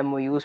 MOUs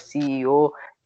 CEO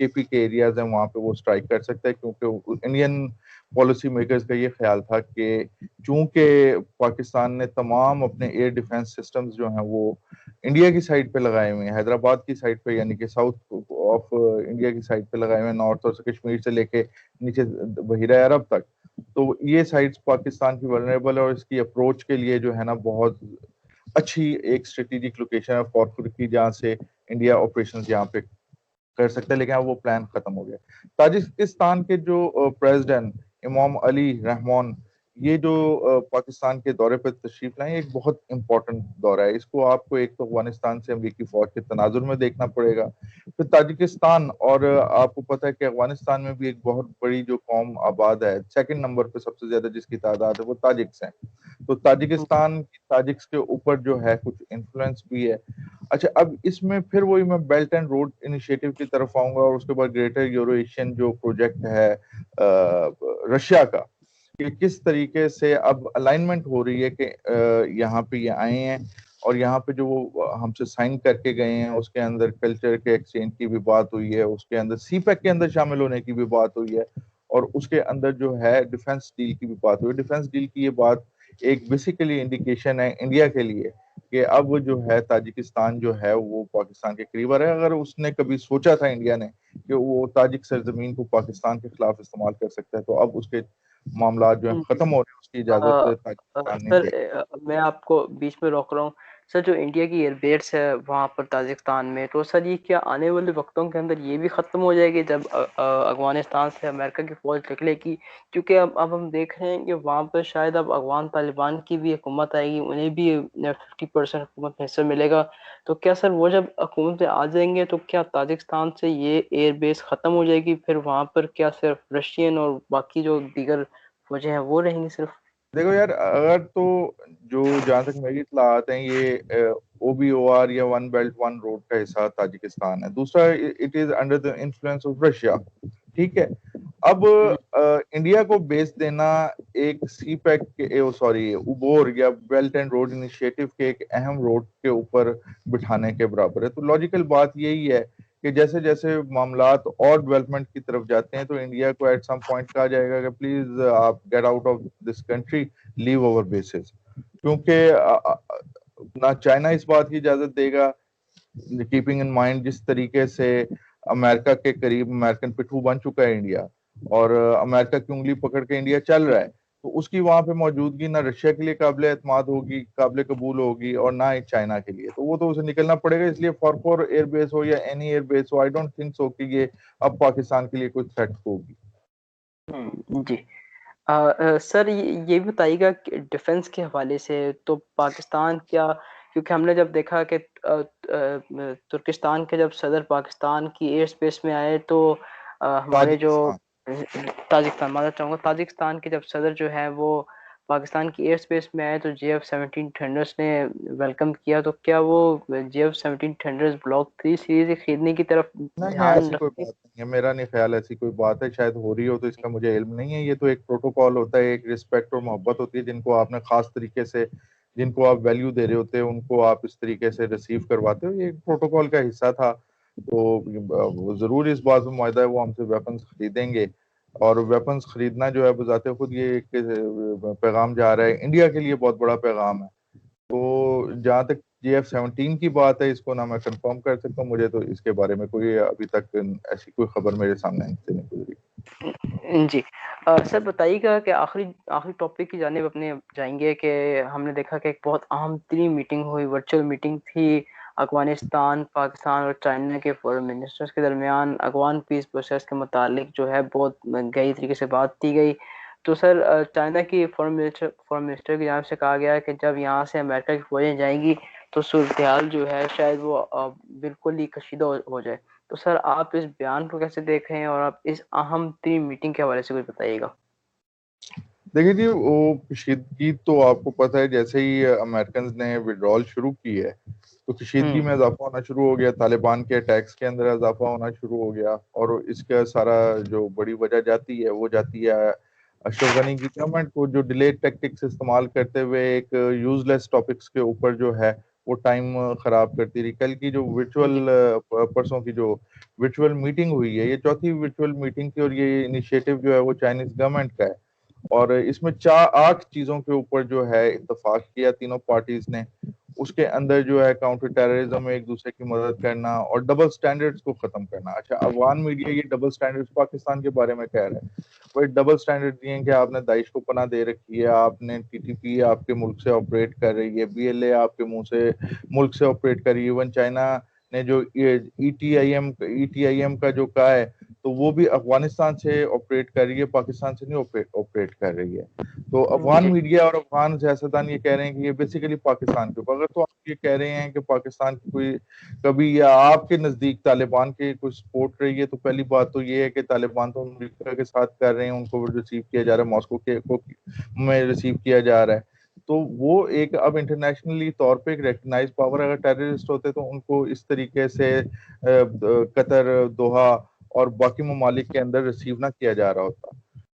KP کے areas ہیں وہاں پہ وہ اسٹرائک کر سکتا ہے, کیونکہ انڈین پالیسی میکرز کا یہ خیال تھا کہ چونکہ پاکستان نے تمام اپنے ایئر ڈیفنس سسٹمز جو ہیں وہ انڈیا کی سائڈ پہ لگائے ہوئے ہیں, حیدرآباد کی سائڈ پہ یعنی کہ ساؤتھ آف انڈیا کی سائڈ پہ لگائے ہوئے ہیں, نارتھ اور کشمیر سے لے کے نیچے بحیرہ عرب تک, تو یہ سائٹس پاکستان کی ولنریبل ہے اور اس کی اپروچ کے لیے جو ہے نا بہت اچھی ایک اسٹریٹجک لوکیشن ہے فورکھر کی, جہاں سے انڈیا آپریشنز یہاں پہ کر سکتا ہے, لیکن اب وہ پلان ختم ہو گیا. تاجکستان کے جو پریزیڈنٹ امام علی رحمان یہ جو پاکستان کے دورے پہ تشریف لائیں, ایک بہت امپورٹنٹ دورہ ہے. اس کو آپ کو ایک تو افغانستان سے امریکی فوج کے تناظر میں دیکھنا پڑے گا, پھر تاجکستان, اور آپ کو پتہ ہے کہ افغانستان میں بھی ایک بہت بڑی جو قوم آباد ہے, سیکنڈ نمبر پہ سب سے زیادہ جس کی تعداد ہے وہ تاجکس ہیں, تو تاجکستان تاجکس کے اوپر جو ہے کچھ انفلوئنس بھی ہے. اچھا, اب اس میں پھر وہی میں بیلٹ اینڈ روڈ انیشیٹو کی طرف آؤں گا, اور اس کے بعد گریٹر یورو ایشین جو پروجیکٹ ہے رشیا کا, کہ کس طریقے سے اب الائنمنٹ ہو رہی ہے کہ یہاں پہ یہ آئے ہیں اور یہاں پہ جو وہ ہم سے سائن کر کے گئے ہیں, اس کے اندر کلچر کے ایکسچینج کی بھی بات ہوئی ہے, اس کے اندر سی پیک کے اندر شامل ہونے کی بھی بات ہوئی ہے, اور اس کے اندر جو ہے ڈیفنس ڈیل کی بھی بات ہوئی ہے. ڈیفنس ڈیل کی یہ بات ایک بیسیکلی انڈیکیشن ہے انڈیا کے لیے کہ اب جو ہے تاجکستان جو ہے وہ پاکستان کے قریب آ رہا ہے. اگر اس نے کبھی سوچا تھا انڈیا نے کہ وہ تاجک سرزمین کو پاکستان کے خلاف استعمال کر سکتا ہے, تو اب اس کے معاملات جو ہیں ختم ہو رہے ہیں, اس کی اجازت تاجکستان نہیں سر دے. میں آپ کو بیچ میں روک رہا ہوں. سر جو انڈیا کی ایئر بیس ہے وہاں پر تاجکستان میں, تو سر یہ کیا آنے والے وقتوں کے اندر یہ بھی ختم ہو جائے گی جب افغانستان سے امریکہ کی فوج نکلے گی؟ کیونکہ اب ہم دیکھ رہے ہیں کہ وہاں پر شاید اب افغان طالبان کی بھی حکومت آئے گی, انہیں بھی 50% حکومت میں حصہ ملے گا. تو کیا سر وہ جب حکومت میں آ جائیں گے تو کیا تاجکستان سے یہ ایئر بیس ختم ہو جائے گی؟ پھر وہاں پر کیا صرف رشین اور باقی جو دیگر فوجیں ہیں وہ رہیں گی صرف؟ دیکھو یار, اگر تو جو جہاں تک میری اطلاعات ہیں یہ OBOR یا ون بیلٹ ون روڈ کا حصہ تاجکستان ہے. دوسرا it is under the influence of Russia, ٹھیک ہے. اب انڈیا کو بیس دینا ایک سی پیک سوری اوبور یا بیلٹ اینڈ روڈ انیشیٹو کے ایک اہم روڈ کے اوپر بٹھانے کے برابر ہے. تو لاجیکل بات یہی ہے کہ جیسے جیسے معاملات اور ڈیولپمنٹ کی طرف جاتے ہیں تو انڈیا کو ایٹ سم پوائنٹ کہا جائے گا کہ پلیز آپ get out of this country, leave over bases, کیونکہ نہ چائنا اس بات کی اجازت دے گا, کیپنگ ان مائنڈ جس طریقے سے امریکہ کے قریب امریکن پٹھو بن چکا ہے انڈیا, اور امریکہ کی انگلی پکڑ کے انڈیا چل رہا ہے, تو اس کی وہاں پہ موجودگی نہ رشیا کے لیے قابل اعتماد ہوگی, قابل قبول ہوگی, اور نہ ہی چائنا کے لیے. تو وہ تو اسے نکلنا پڑے گا. اس لیے فور ایئر بیس ہو یا any air base who, I don't think so کہ یہ اب پاکستان کے لیے کوئی تھریٹ ہوگی. جی سر, یہ بھی بتائیے گا کہ ڈیفنس کے حوالے سے تو پاکستان کیا, کیونکہ ہم نے جب دیکھا کہ ترکستان کے جب صدر پاکستان کی ایئر اسپیس میں آئے تو ہمارے جو تاجکستان معذرت چاہوں گا, تاجکستان کے جب صدر جو ہے وہ پاکستان کی ایئر اسپیس میں آئے تو JF-17 تھنڈرز نے ویلکم کیا. تو کیا وہ JF-17 تھنڈرز بلاک 3 سیریز خریدنے کی طرف نہیں, دھیان ایسی کوئی رکھتے؟ بات نہیں ہے, میرا نہیں خیال ایسی کوئی بات ہے. شاید ہو رہی ہو تو اس کا مجھے علم نہیں ہے. یہ تو ایک پروٹوکال ہوتا ہے, ایک رسپیکٹ اور محبت ہوتی ہے, جن کو آپ نے خاص طریقے سے, جن کو آپ ویلیو دے رہے ہوتے ہیں ان کو آپ اس طریقے سے ریسیو کرواتے ہو. یہ ایک پروٹوکال کا حصہ تھا. تو ضرور اس بات میں معاہدہ ہے وہ ہم سے ویپنز خریدیں گے, اور ویپنز خریدنا جو ہے بذات خود یہ ایک پیغام جا رہا ہے, انڈیا کے لیے بہت بڑا پیغام ہے. تو جہاں تک JF-17 کی بات ہے, اس کو نہ میں کنفرم کر سکتا ہوں, مجھے تو اس کے بارے میں کوئی ابھی تک ایسی کوئی خبر میرے سامنے سے نہیں گزری. جی سر, بتائیے گا کہ آخری ٹاپک کی جانب اپنے جائیں گے کہ ہم نے دیکھا کہ ایک بہت اہم ترین میٹنگ ہوئی, ورچوئل میٹنگ تھی افغانستان, پاکستان اور چائنا کے فورن منسٹرز کے درمیان. افغان پیس پروسیس کے متعلق جو ہے بہت گہری طریقے سے بات کی گئی. تو سر چائنا کی فورن منسٹر کی جانب سے کہا گیا ہے کہ جب یہاں سے امریکہ کی فوجیں جائیں گی تو صورتحال جو ہے شاید وہ بالکل ہی کشیدہ ہو جائے. تو سر آپ اس بیان کو کیسے دیکھ رہے ہیں, اور آپ اس اہم ترین میٹنگ کے حوالے سے کچھ بتائیے گا. دیکھیے جی, وہ کشیدگی تو آپ کو پتہ ہے, جیسے ہی امریکنز نے وڈرال شروع کی ہے تو کشیدگی میں اضافہ ہونا شروع ہو گیا, طالبان کے اٹیکس کے اندر اضافہ ہونا شروع ہو گیا, اور اس کا سارا جو بڑی وجہ جاتی ہے وہ جاتی ہے اشرف غنی کی گورنمنٹ کو, جو ڈیلے ٹیکٹکس استعمال کرتے ہوئے ایک یوز لیس ٹاپکس کے اوپر جو ہے وہ ٹائم خراب کرتی رہی. کل کی جو ورچوئل پرسوں کی جو ورچوئل میٹنگ ہوئی ہے, یہ چوتھی ورچوئل میٹنگ تھی, اور یہ انیشیٹو جو ہے وہ چائنیز گورنمنٹ کا ہے, اور اس میں 8 چیزوں کے اوپر جو ہے اتفاق کیا تینوں پارٹیز نے. اس کے اندر جو ہے کاؤنٹر ٹیررزم میں ایک دوسرے کی مدد کرنا اور ڈبل سٹینڈرڈز کو ختم کرنا. اچھا, افغان میڈیا یہ ڈبل سٹینڈرڈز پاکستان کے بارے میں کہہ رہے ہیں. وہ ڈبل سٹینڈرڈ یہ ہیں کہ آپ نے داعش کو پناہ دے رکھی ہے, آپ نے ٹی ٹی پی آپ کے ملک سے آپریٹ کر رہی ہے, بی ایل اے آپ کے منہ سے ملک سے آپریٹ کر رہی ہے. ایون چائنا نے جو ای ٹی آئی ایم کا جو کہا ہے, تو وہ بھی افغانستان سے آپریٹ کر رہی ہے, پاکستان سے نہیں آپریٹ کر رہی ہے. تو افغان جی میڈیا اور افغان سیاستدان یہ کہہ رہے ہیں کہ یہ بیسیکلی پاکستان کے اوپر. اگر تو آپ یہ کہہ رہے ہیں کہ پاکستان کی کوئی کبھی یا آپ کے نزدیک طالبان کی کوئی سپورٹ رہی ہے, تو پہلی بات تو یہ ہے کہ طالبان تو امریکہ کے ساتھ کر رہے ہیں, ان کو ریسیو کیا جا رہا ہے, ماسکو میں ریسیو کیا جا رہا ہے. تو وہ ایک اب انٹرنیشنلی طور پہ ایک ریکگنائز پاور, اگر ٹیررسٹ ہوتے تو ان کو اس طریقے سے قطر, دوحہ اور باقی ممالک کے اندر ریسیو نہ کیا جا رہا ہوتا.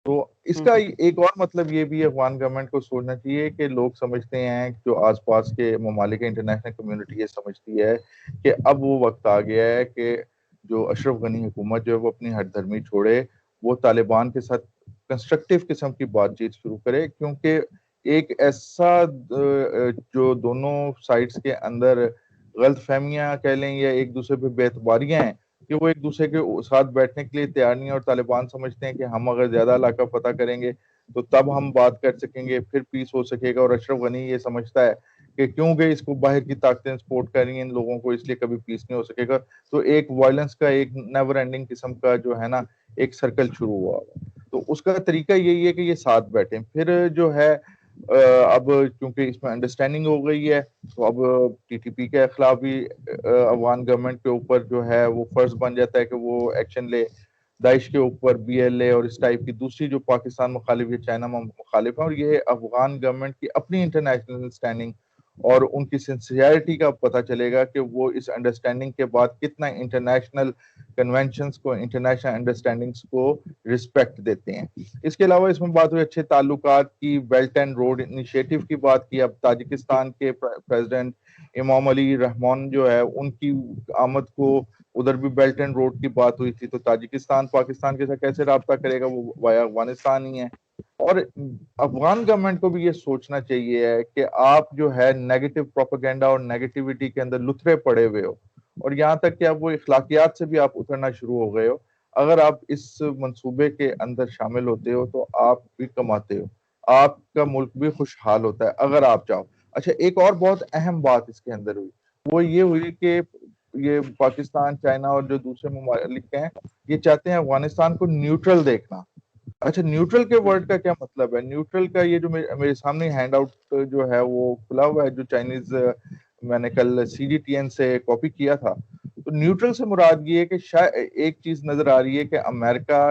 تو اس کا ایک اور مطلب یہ بھی افغان گورنمنٹ کو سوچنا چاہیے کہ لوگ سمجھتے ہیں, جو آس پاس کے ممالک انٹرنیشنل کمیونٹی یہ سمجھتی ہے کہ اب وہ وقت آ گیا ہے کہ جو اشرف غنی حکومت جو ہے وہ اپنی ہٹ دھرمی چھوڑے, وہ طالبان کے ساتھ کنسٹرکٹیو قسم کی بات چیت شروع کرے. کیونکہ ایک ایسا جو دونوں سائڈز کے اندر غلط فہمیاں کہہ لیں یا ایک دوسرے پہ بے اعتباریاں ہیں کہ وہ ایک دوسرے کے ساتھ بیٹھنے کے لیے تیار نہیں ہے, اور طالبان سمجھتے ہیں کہ ہم اگر زیادہ علاقہ فتح کریں گے تو تب ہم بات کر سکیں گے, پھر پیس ہو سکے گا. اور اشرف غنی یہ سمجھتا ہے کہ کیونکہ اس کو باہر کی طاقتیں سپورٹ کر رہی ہیں ان لوگوں کو, اس لیے کبھی پیس نہیں ہو سکے گا. تو ایک وائلنس کا ایک نیور اینڈنگ قسم کا جو ہے نا ایک سرکل شروع ہوا. تو اس کا طریقہ یہی ہے کہ یہ ساتھ بیٹھیں. پھر جو ہے اب کیونکہ اس میں انڈرسٹینڈنگ ہو گئی ہے, تو اب ٹی ٹی پی کے خلاف بھی افغان گورنمنٹ کے اوپر جو ہے وہ فرض بن جاتا ہے کہ وہ ایکشن لے. داعش کے اوپر بی ایل اے اور اس ٹائپ کی دوسری جو پاکستان مخالف یا چائنا مخالف ہیں, اور یہ افغان گورنمنٹ کی اپنی انٹرنیشنل اسٹینڈنگ اور ان کی سنسیئرٹی کا پتہ چلے گا کہ وہ اس انڈرسٹینڈنگ کے بعد کتنا انٹرنیشنل کنونشنز کو, انٹرنیشنل انڈرسٹینڈنگز کو رسپیکٹ دیتے ہیں. اس کے علاوہ اس میں بات ہوئی اچھے تعلقات کی, بیلٹ اینڈ روڈ انیشیٹو کی بات کی. اب تاجکستان کے پریزیڈنٹ امام علی رحمان جو ہے, ان کی آمد کو ادھر بھی بیلٹ اینڈ روڈ کی بات ہوئی تھی, تو تاجکستان پاکستان کے ساتھ کیسے رابطہ کرے گا, وہ وایا افغانستان ہی ہے. اور افغان گورنمنٹ کو بھی یہ سوچنا چاہیے ہے کہ آپ جو ہے نیگیٹو پروپیگنڈا اور نیگیٹیوٹی کے اندر لتھڑے پڑے ہوئے ہو, اور یہاں تک کہ اب وہ اخلاقیات سے بھی آپ اترنا شروع ہو گئے ہو. اگر آپ اس منصوبے کے اندر شامل ہوتے ہو تو آپ بھی کماتے ہو, آپ کا ملک بھی خوشحال ہوتا ہے اگر آپ چاہو. اچھا, ایک اور بہت اہم بات اس کے اندر ہوئی, وہ یہ ہوئی کہ یہ پاکستان, چائنا اور جو دوسرے ممالک ہیں, یہ چاہتے ہیں افغانستان کو نیوٹرل دیکھنا. اچھا, نیوٹرل کے ورڈ کا کیا مطلب ہے؟ نیوٹرل کا یہ جو میرے سامنے ہینڈ آؤٹ جو ہے وہ کھلا ہوا ہے, جو چائنیز میں نے کل سی ڈی ٹی این سے کاپی کیا تھا. تو نیوٹرل سے مراد یہ ہے کہ شاید ایک چیز نظر آ رہی ہے کہ امریکہ,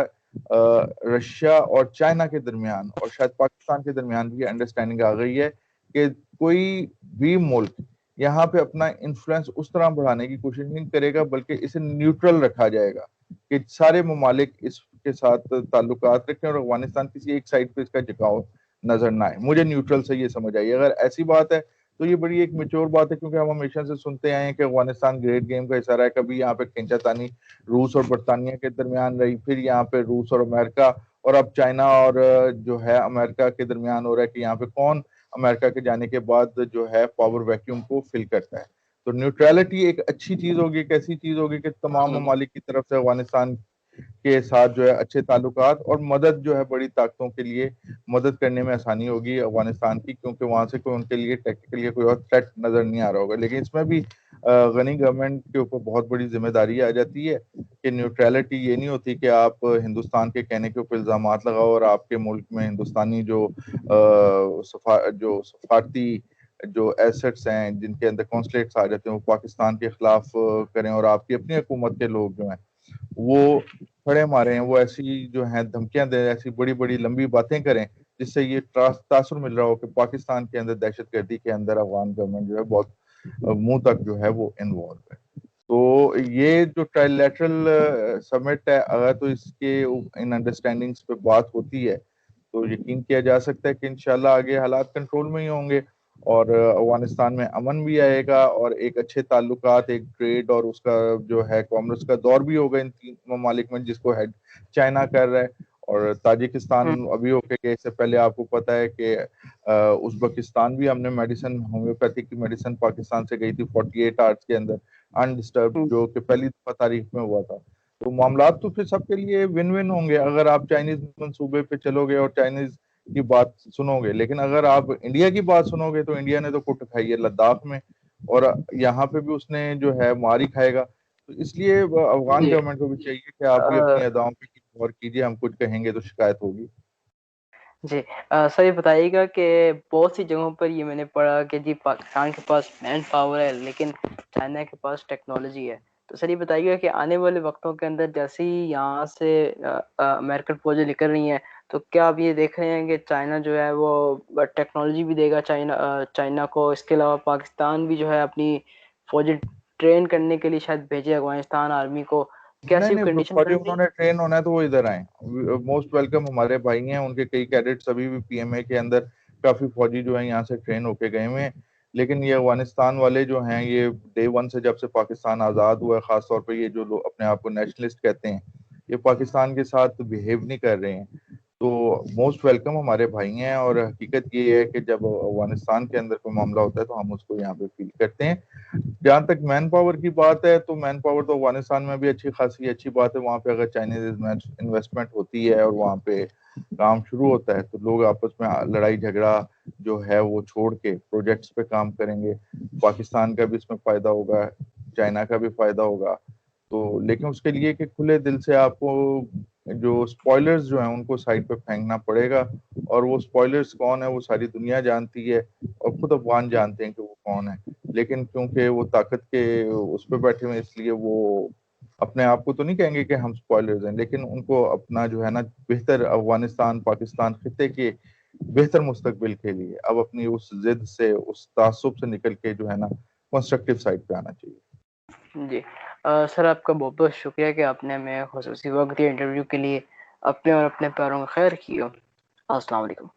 رشیا اور چائنا کے درمیان اور شاید پاکستان کے درمیان بھی انڈرسٹینڈنگ آ گئی ہے کہ کوئی بھی ملک یہاں پہ اپنا انفلوئنس اس طرح بڑھانے کی کوشش نہیں کرے گا, بلکہ اسے نیوٹرل رکھا جائے گا کہ سارے ممالک اس کے ساتھ تعلقات رکھیں اور افغانستان کسی ایک سائڈ پہ اس کا جھکاؤ نظر نہ آئے. مجھے نیوٹرل سے یہ سمجھ آئی. اگر ایسی بات ہے تو یہ بڑی ایک میچور بات ہے, کیونکہ ہم ہمیشہ سے سنتے آئے ہیں کہ افغانستان گریٹ گیم کا حصہ رہا ہے. کبھی یہاں پہ کھینچا تانی روس اور برطانیہ کے درمیان رہی, پھر یہاں پہ روس اور امریکہ, اور اب چائنا اور جو ہے امریکہ کے درمیان ہو رہا ہے کہ یہاں پہ کون امریکہ کے جانے کے بعد جو ہے پاور ویکیوم کو فل کرتا ہے. تو نیوٹرلٹی ایک اچھی چیز ہوگی, ایک ایسی چیز ہوگی کہ تمام ممالک کی طرف سے افغانستان کے ساتھ جو ہے اچھے تعلقات اور مدد جو ہے بڑی طاقتوں کے لیے مدد کرنے میں آسانی ہوگی افغانستان کی, کیونکہ وہاں سے کوئی ان کے لیے ٹیکنیکلی کوئی اور تھریٹ نظر نہیں آ رہا ہوگا. لیکن اس میں بھی غنی گورنمنٹ کے اوپر بہت بڑی ذمہ داری آ جاتی ہے کہ نیوٹرلٹی یہ نہیں ہوتی کہ آپ ہندوستان کے کہنے کے اوپر الزامات لگاؤ اور آپ کے ملک میں ہندوستانی جو سفارتی جو ایسٹس ہیں جن کے اندر کانسلیٹس آ جاتے ہیں وہ پاکستان کے خلاف کریں, اور آپ کی اپنی حکومت کے لوگ جو ہیں وہ کھڑے مارے ہیں, وہ ایسی جو ہیں دھمکیاں دیں, ایسی بڑی بڑی لمبی باتیں کریں جس سے یہ تاثر مل رہا ہو کہ پاکستان کے اندر دہشت گردی کے اندر افغان گورنمنٹ جو ہے بہت منہ تک جو ہے وہ انوالو ہے. تو یہ جو ٹرائی لیٹرل سمٹ ہے, اگر تو اس کے ان انڈرسٹینڈنگز پہ بات ہوتی ہے تو یقین کیا جا سکتا ہے کہ انشاءاللہ آگے حالات کنٹرول میں ہی ہوں گے. اور افغانستان میں امن بھی آئے گا اور ایک اچھے تعلقات، ایک ٹریڈ اور اس کا جو ہے کامرس کا دور بھی ہوگا ان تین ممالک میں، جس کو ہیڈ چائنا کر رہا ہے۔ اور تاجکستان ابھی ہو کے گئے، اس سے پہلے آپ کو پتا ہے کہ ازبکستان بھی ہم نے میڈیسن، ہومیوپیتھک کی میڈیسن پاکستان سے گئی تھی 48 آورس کے اندر انڈسٹرب، جو کہ پہلی دفعہ تاریخ میں ہوا تھا۔ تو معاملات تو پھر سب کے لیے ون ون ہوں گے اگر آپ چائنیز منصوبے پہ چلو گے اور چائنیز کی بات سنو گے۔ لیکن اگر آپ انڈیا کی بات سنو گے تو انڈیا نے تو کٹ کھائی ہے لداخ میں، اور یہاں پہ بھی اس نے جو ہے مار ہی کھائے گا۔ تو اس لیے افغان جی گورنمنٹ کو بھی چاہیے کہ آپ بھی اپنی اداؤں پہ غور کیجیے، ہم کچھ کہیں گے تو شکایت ہوگی۔ جی سر یہ بتائیے گا کہ بہت سی جگہوں پر یہ میں نے پڑھا کہ جی پاکستان کے پاس مین پاور ہے لیکن چائنا کے پاس ٹیکنالوجی ہے، تو سر یہ بتائیے گا کہ آنے والے وقتوں کے اندر جیسے ہی یہاں سے امریکن فوجیں نکل رہی ہیں تو کیا آپ یہ دیکھ رہے ہیں کہ چائنا جو ہے وہ ٹیکنالوجی بھی دے گا چائنا کو، اس کے علاوہ پاکستان بھی جو ہے اپنی فوجیں ٹرین کرنے کے لیے شاید بھیجے افغانستان آرمی کو، نہیں کیسی نہیں، کنڈیشن فوجی بن انہوں رہی؟ نے ٹرین ہونا ہے تو وہ ادھر آئیں، موسٹ ویلکم، ہمارے بھائی ہیں، ان کے کئی کیڈٹس ابھی بھی پی ایم اے کے اندر کافی فوجی جو ہیں یہاں سے ٹرین ہو کے گئے ہوئے ہیں۔ لیکن یہ افغانستان والے جو ہیں یہ ڈے ون سے جب سے پاکستان آزاد ہوا ہے، خاص طور پہ یہ جو لوگ اپنے آپ کو نیشنلسٹ کہتے ہیں، یہ پاکستان کے ساتھ بہیو نہیں کر رہے ہیں۔ تو موسٹ ویلکم ہمارے بھائی ہیں، اور حقیقت یہ ہے کہ جب افغانستان کے اندر کوئی معاملہ ہوتا ہے تو ہم اس کو یہاں پہ فیل کرتے ہیں۔ جہاں تک مین پاور کی بات ہے تو مین پاور تو افغانستان میں بھی اچھی خاصی اچھی بات ہے، وہاں پہ اگر چائنیز انویسٹمنٹ ہوتی ہے اور وہاں پہ کام شروع ہوتا ہے تو لوگ آپس میں لڑائی جھگڑا جو ہے وہ چھوڑ کے پروجیکٹس پہ کام کریں گے۔ پاکستان کا بھی اس میں فائدہ ہوگا، چائنا کا بھی فائدہ ہوگا۔ تو لیکن اس کے لیے کہ کھلے دل سے آپ کو جو سپوائلرز جو ہیں ان کو سائڈ پہ پھینکنا پڑے گا، اور وہ سپوائلرز کون ہے وہ ساری دنیا جانتی ہے اور خود افغان جانتے ہیں کہ وہ کون ہے۔ لیکن کیونکہ وہ طاقت کے اس پہ بیٹھے ہوئے اس لیے وہ اپنے آپ کو تو نہیں کہیں گے کہ ہم سپوائلرز ہیں، لیکن ان کو اپنا جو ہے نا بہتر افغانستان پاکستان خطے کے بہتر مستقبل کے لیے اب اپنی اس ضد سے، اس تعصب سے نکل کے جو ہے نا کنسٹرکٹیو سائڈ پہ آنا چاہیے۔ جی سر آپ کا بہت بہت شکریہ کہ آپ نے ہمیں خصوصی وقت دیا انٹرویو کے لیے، اپنے اور اپنے پیاروں کا خیر کیو۔ السلام علیکم۔